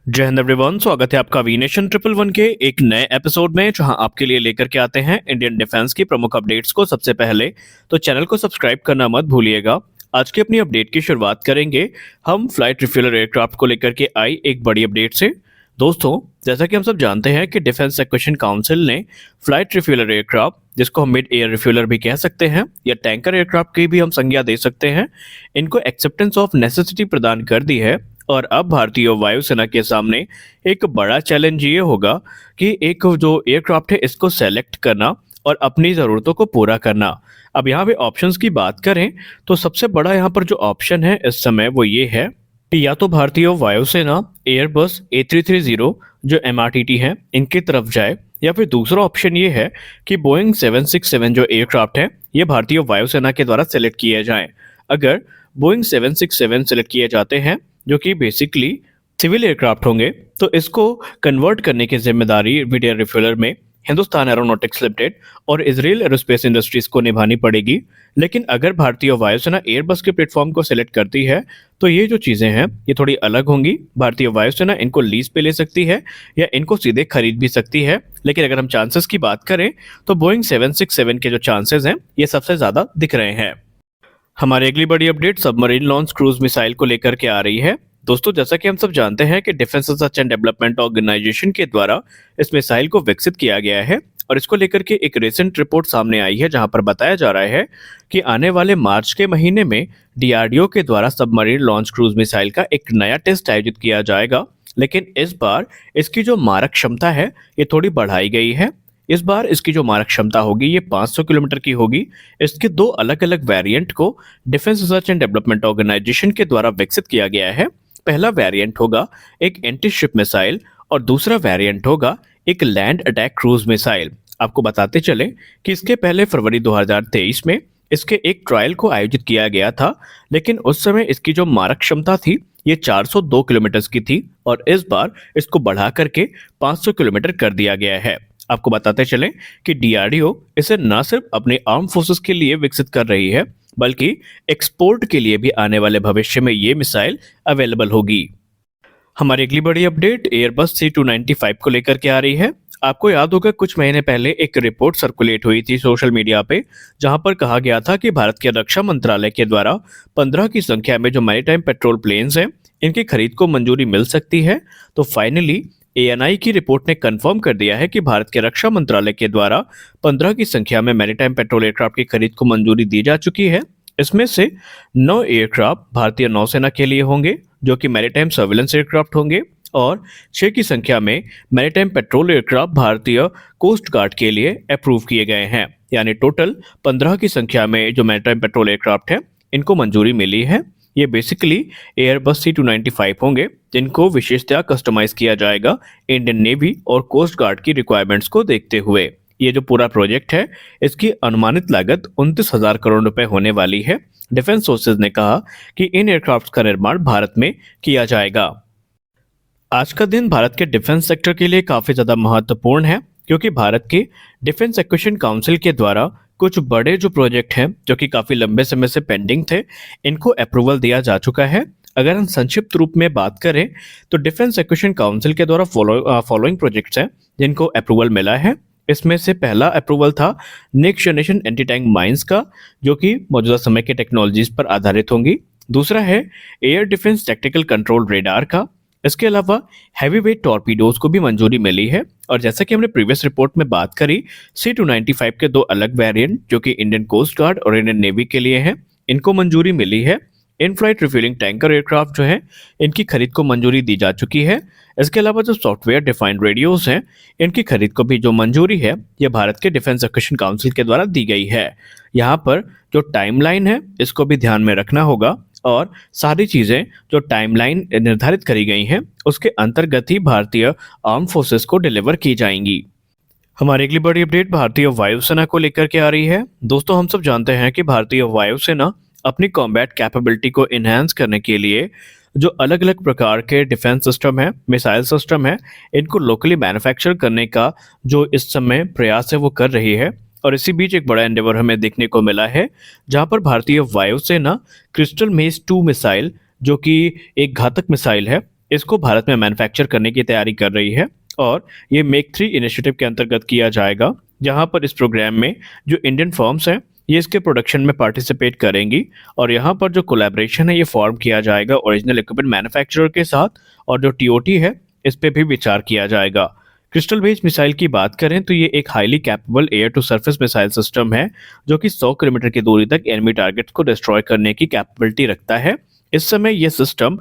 जय हिंद एवरीवन, स्वागत है आपका वी नेशन 111 के एक नए एपिसोड में, जहां आपके लिए लेकर के आते हैं इंडियन डिफेंस की प्रमुख अपडेट्स को सबसे पहले। तो चैनल को सब्सक्राइब करना मत भूलिएगा। आज की अपनी अपडेट की शुरुआत करेंगे हम फ्लाइट रिफ्यूलर एयरक्राफ्ट को लेकर के आई एक बड़ी अपडेट से। दोस्तों, जैसा कि हम सब जानते हैं कि डिफेंस एक्विजिशन काउंसिल ने फ्लाइट रिफ्यूलर एयरक्राफ्ट, जिसको हम मिड एयर रिफ्यूलर भी कह सकते हैं या टैंकर एयरक्राफ्ट की भी हम संज्ञा दे सकते हैं, इनको एक्सेप्टेंस ऑफ नेसेसिटी प्रदान कर दी है। और अब भारतीय वायुसेना के सामने एक बड़ा चैलेंज ये होगा कि एक जो एयरक्राफ्ट है इसको सेलेक्ट करना और अपनी ज़रूरतों को पूरा करना। अब यहाँ पे ऑप्शंस की बात करें तो सबसे बड़ा यहाँ पर जो ऑप्शन है इस समय वो ये है कि या तो भारतीय वायुसेना एयरबस A330 जो MRTT है इनकी तरफ जाए, या फिर दूसरा ऑप्शन ये है कि बोइंग 767 जो एयरक्राफ्ट है ये भारतीय वायुसेना के द्वारा सेलेक्ट किए जाएं। अगर बोइंग 767 सेलेक्ट किए जाते हैं, जो कि बेसिकली सिविल एयरक्राफ्ट होंगे, तो इसको कन्वर्ट करने की जिम्मेदारी मिड एयर रिफ्यूलर में हिंदुस्तान एरोनॉटिक्स लिमिटेड और इजराइल एरोस्पेस इंडस्ट्रीज को निभानी पड़ेगी। लेकिन अगर भारतीय वायुसेना एयरबस के प्लेटफॉर्म को सिलेक्ट करती है तो ये जो चीज़ें हैं ये थोड़ी अलग होंगी। भारतीय वायुसेना इनको लीज पे ले सकती है या इनको सीधे खरीद भी सकती है। लेकिन अगर हम चांसेस की बात करें तो बोइंग 767 के जो चांसेस हैं ये सबसे ज़्यादा दिख रहे हैं। हमारी अगली बड़ी update submarine launch cruise missile को लेकर के आ रही है। दोस्तों, जैसा कि हम सब जानते हैं कि defence research and development organisation के द्वारा इस मिसाइल को विकसित किया गया है और इसको लेकर के एक रिसेंट रिपोर्ट सामने आई है, जहां पर बताया जा रहा है कि आने वाले मार्च के महीने में DRDO के द्वारा सबमरीन लॉन्च क्रूज मिसाइल का एक नया टेस्ट आयोजित किया जाएगा। लेकिन इस बार इसकी जो मारक क्षमता है ये थोड़ी बढ़ाई गई है। इस बार इसकी जो मारक क्षमता होगी ये 500 किलोमीटर की होगी। इसके दो अलग अलग वेरिएंट को defence research and development organisation के द्वारा विकसित किया गया है। पहला वेरिएंट होगा एक एंटी शिप मिसाइल और दूसरा वेरिएंट होगा एक लैंड अटैक क्रूज मिसाइल। आपको बताते चले कि इसके पहले फरवरी 2023 में इसके एक ट्रायल को आयोजित किया गया था, लेकिन उस समय इसकी जो मारक क्षमता थी ये 402 किलोमीटर की थी और इस बार इसको बढ़ा करके 500 किलोमीटर कर दिया गया है। आपको बताते चलें कि DRDO इसे न सिर्फ अपने आर्म फोर्सेस के लिए विकसित कर रही है, बल्कि एक्सपोर्ट के लिए भी आने वाले भविष्य में ये मिसाइल अवेलेबल होगी। हमारी अगली बड़ी अपडेट एयरबस C295 को लेकर के आ रही है। आपको याद होगा कुछ महीने पहले एक रिपोर्ट सर्कुलेट हुई थी सोशल मीडिया पे, जहां पर कहा गया था कि भारत के रक्षा मंत्रालय के द्वारा 15 की संख्या में जो मैरीटाइम पेट्रोल प्लेन्स हैं इनकी खरीद को मंजूरी मिल सकती है। तो फाइनली ANI की रिपोर्ट ने कंफर्म कर दिया है कि भारत के रक्षा मंत्रालय के द्वारा 15 की संख्या में मैरीटाइम पेट्रोल एयरक्राफ्ट की खरीद को मंजूरी दी जा चुकी है। इसमें से 9 एयरक्राफ्ट भारतीय नौसेना के लिए होंगे, जो कि मैरीटाइम सर्विलेंस एयरक्राफ्ट होंगे, और 6 की संख्या में मैरीटाइम पेट्रोल एयरक्राफ्ट भारतीय कोस्ट गार्ड के लिए अप्रूव किए गए हैं। यानी टोटल 15 की संख्या में जो मैरीटाइम पेट्रोल एयरक्राफ्ट है इनको मंजूरी मिली है। ये बेसिकली एयरबस C295 होंगे, जिनको विशेषतः कस्टमाइज किया जाएगा इंडियन नेवी और कोस्ट गार्ड की रिक्वायरमेंट्स को देखते हुए। ये जो पूरा प्रोजेक्ट है इसकी अनुमानित लागत 29,000 करोड़ रुपए होने वाली है। डिफेंस सोर्सेज ने कहा कि इन एयरक्राफ्ट का निर्माण भारत में किया जाएगा। आज का दिन भारत के डिफेंस सेक्टर के लिए काफी ज्यादा महत्वपूर्ण है, क्योंकि भारत के डिफेंस एक्विजिशन काउंसिल के द्वारा कुछ बड़े जो प्रोजेक्ट हैं जो कि काफी लंबे समय से पेंडिंग थे, इनको अप्रूवल दिया जा चुका है। अगर हम संक्षिप्त रूप में बात करें तो डिफेंस एक्विजिशन काउंसिल के द्वारा फॉलोइंग प्रोजेक्ट्स हैं जिनको अप्रूवल मिला है। इसमें से पहला अप्रूवल था next generation anti tank mines का, जो कि मौजूदा समय के टेक्नोलॉजीज पर आधारित होंगी। दूसरा है air defence tactical control radar का। इसके अलावा हैवी वेट टॉर्पीडोज को भी मंजूरी मिली है। और जैसा कि हमने प्रीवियस रिपोर्ट में बात करी, C295 के दो अलग वेरिएंट जो कि इंडियन कोस्ट गार्ड और इंडियन नेवी के लिए हैं, इनको मंजूरी मिली है। In flight refuelling tanker aircraft जो हैं इनकी खरीद को मंजूरी दी जा चुकी है। इसके अलावा जो सॉफ्टवेयर डिफाइंड रेडियोस हैं इनकी खरीद को भी जो मंजूरी है ये भारत के डिफेंस एक्विजिशन काउंसिल के द्वारा दी गई है। यहाँ पर जो टाइमलाइन है इसको भी ध्यान में रखना होगा और सारी चीज़ें जो टाइमलाइन निर्धारित करी गई हैं उसके अंतर्गत ही भारतीय आर्म फोर्सेस को डिलीवर की जाएंगी। हमारी अगली बड़ी अपडेट भारतीय वायुसेना को लेकर के आ रही है। दोस्तों, हम सब जानते हैं कि भारतीय वायुसेना अपनी कॉम्बैट कैपेबिलिटी को इन्हांस करने के लिए जो अलग अलग प्रकार के डिफेंस सिस्टम है, मिसाइल सिस्टम है, इनको लोकली मैन्युफैक्चर करने का जो इस समय प्रयास है वो कर रही है। और इसी बीच एक बड़ा एंडेवर हमें देखने को मिला है, जहां पर भारतीय वायुसेना क्रिस्टल मेस 2 मिसाइल, जो कि एक घातक मिसाइल है, इसको भारत में मैन्युफैक्चर करने की तैयारी कर रही है और ये मेक 3 इनिशिएटिव के अंतर्गत किया जाएगा, जहां पर इस प्रोग्राम में जो इंडियन फर्म्स हैं ये इसके प्रोडक्शन में पार्टिसिपेट करेंगी और यहाँ पर जो कोलैबोरेशन है ये फॉर्म किया जाएगा ओरिजिनल इक्विपमेंट मैन्युफैक्चरर के साथ, और जो टीओटी है इस पे भी विचार किया जाएगा। क्रिस्टल बेस्ड मिसाइल की बात करें तो ये एक highly capable air to surface missile system है जो कि 100 किलोमीटर की दूरी तक एनिमी टारगेट्स को डिस्ट्रॉय करने की कैपेबिलिटी रखता है। इस समय यह सिस्टम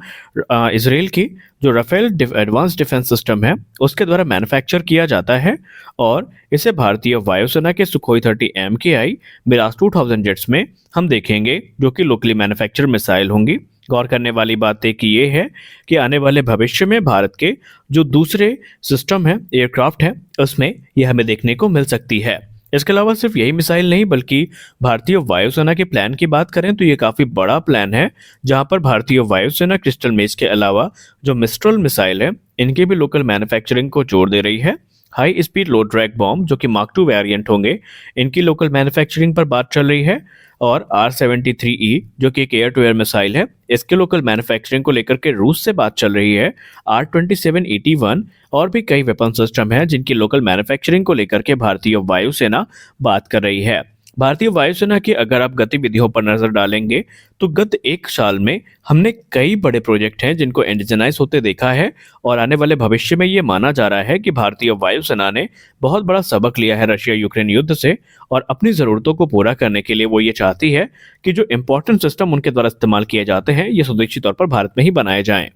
इसराइल की जो राफेल एडवांस डिफेंस सिस्टम है उसके द्वारा मैन्युफैक्चर किया जाता है और इसे भारतीय वायुसेना के सुखोई 30 MKI मिराज 2000 जेट्स में हम देखेंगे, जो कि लोकली मैन्युफैक्चर मिसाइल होंगी। गौर करने वाली बात एक ये है कि आने वाले भविष्य में भारत के जो दूसरे सिस्टम है, एयरक्राफ्ट है, उसमें यह हमें देखने को मिल सकती है। इसके अलावा सिर्फ यही मिसाइल नहीं बल्कि भारतीय वायुसेना के प्लान की बात करें तो ये काफ़ी बड़ा प्लान है, जहां पर भारतीय वायुसेना क्रिस्टल मेज के अलावा जो मिस्ट्रल मिसाइल है इनके भी लोकल मैन्युफैक्चरिंग को जोर दे रही है। हाई स्पीड लो ड्रैग बॉम्ब जो कि मार्क 2 वेरिएंट होंगे, इनकी लोकल मैन्युफैक्चरिंग पर बात चल रही है। और R-73E जो कि एक एयर टू एयर मिसाइल है, इसके लोकल मैन्युफैक्चरिंग को लेकर के रूस से बात चल रही है। R-2781 और भी कई वेपन सिस्टम है जिनकी लोकल मैन्युफैक्चरिंग को लेकर के भारतीय वायुसेना बात कर रही है। भारतीय वायुसेना की अगर आप गतिविधियों पर नजर डालेंगे तो गत एक साल में हमने कई बड़े प्रोजेक्ट हैं जिनको इंडिजनाइज होते देखा है और आने वाले भविष्य में ये माना जा रहा है कि भारतीय वायुसेना ने बहुत बड़ा सबक लिया है रशिया यूक्रेन युद्ध से, और अपनी ज़रूरतों को पूरा करने के लिए वो ये चाहती है कि जो इंपॉर्टेंट सिस्टम उनके द्वारा इस्तेमाल किए जाते हैं ये स्वदेशी तौर पर भारत में ही बनाए जाएं।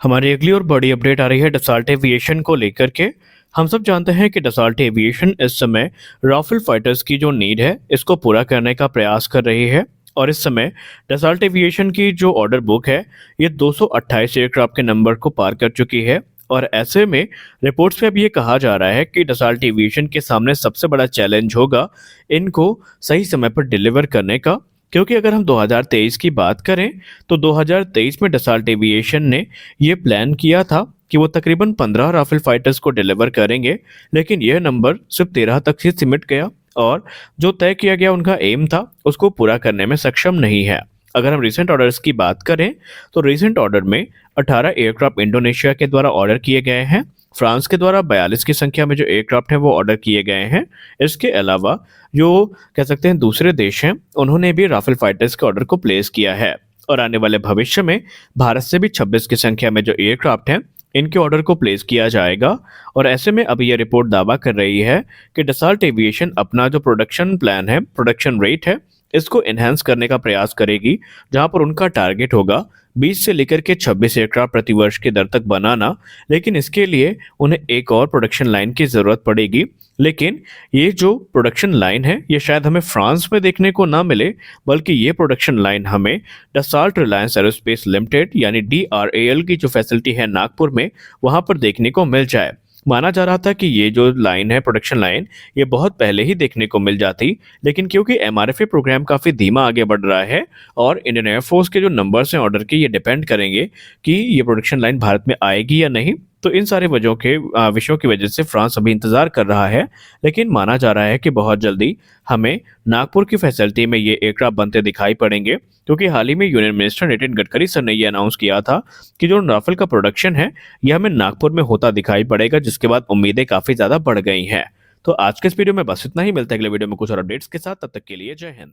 हमारी अगली और बड़ी अपडेट आ रही है डसॉल्ट एविएशन को लेकर के। हम सब जानते हैं कि डसॉल्ट एविएशन इस समय राफेल फाइटर्स की जो नीड है इसको पूरा करने का प्रयास कर रही है, और इस समय डसॉल्ट एविएशन की जो ऑर्डर बुक है ये 228 एयरक्राफ्ट के नंबर को पार कर चुकी है। और ऐसे में रिपोर्ट्स में अब ये कहा जा रहा है कि डसॉल्ट एविएशन के सामने सबसे बड़ा चैलेंज होगा इनको सही समय पर डिलीवर करने का, क्योंकि अगर हम 2023 की बात करें तो 2023 में डसॉल्ट एविएशन ने ये प्लान किया था कि वो तकरीबन 15 राफेल फाइटर्स को डिलीवर करेंगे, लेकिन यह नंबर सिर्फ 13 तक ही सिमट गया और जो तय किया गया उनका एम था उसको पूरा करने में सक्षम नहीं है। अगर हम रिसेंट ऑर्डर्स की बात करें तो रिसेंट ऑर्डर में 18 एयरक्राफ्ट इंडोनेशिया के द्वारा ऑर्डर किए गए हैं, फ्रांस के द्वारा 42 की संख्या में जो एयरक्राफ्ट हैं वो ऑर्डर किए गए हैं। इसके अलावा जो कह सकते हैं दूसरे देश हैं उन्होंने भी राफेल फाइटर्स के ऑर्डर को प्लेस किया है, और आने वाले भविष्य में भारत से भी 26 की संख्या में जो एयरक्राफ्ट हैं इनके ऑर्डर को प्लेस किया जाएगा। और ऐसे में अभी यह रिपोर्ट दावा कर रही है कि डसॉल्ट एविएशन अपना जो प्रोडक्शन प्लान है, प्रोडक्शन रेट है, इसको एनहांस करने का प्रयास करेगी, जहां पर उनका टारगेट होगा 20 से लेकर के 26 एयरक्राफ्ट प्रति वर्ष के दर तक बनाना। लेकिन इसके लिए उन्हें एक और प्रोडक्शन लाइन की ज़रूरत पड़ेगी, लेकिन ये जो प्रोडक्शन लाइन है ये शायद हमें फ्रांस में देखने को ना मिले, बल्कि ये प्रोडक्शन लाइन हमें डसॉल्ट रिलायंस एरोस्पेस लिमिटेड यानी DRAL की जो फैसिलिटी है नागपुर में, वहाँ पर देखने को मिल जाए। माना जा रहा था कि ये जो लाइन है, प्रोडक्शन लाइन, ये बहुत पहले ही देखने को मिल जाती, लेकिन क्योंकि MRFA प्रोग्राम काफ़ी धीमा आगे बढ़ रहा है और इंडियन एयरफोर्स के जो नंबर्स हैं ऑर्डर के ये डिपेंड करेंगे कि ये प्रोडक्शन लाइन भारत में आएगी या नहीं, तो इन सारे वजहों के विषयों की वजह से फ्रांस अभी इंतजार कर रहा है। लेकिन माना जा रहा है कि बहुत जल्दी हमें नागपुर की फैसिलिटी में ये एयरक्राफ्ट बनते दिखाई पड़ेंगे, क्योंकि हाल ही में union minister Nitin Gadkari sir ने ये अनाउंस किया था कि जो राफेल का प्रोडक्शन है ये हमें नागपुर में होता दिखाई पड़ेगा, जिसके बाद उम्मीदें काफ़ी ज़्यादा बढ़ गई हैं। तो आज के इस वीडियो में बस इतना ही, मिलते हैं अगले वीडियो में कुछ और अपडेट्स के साथ। तब तक के लिए जय हिंद।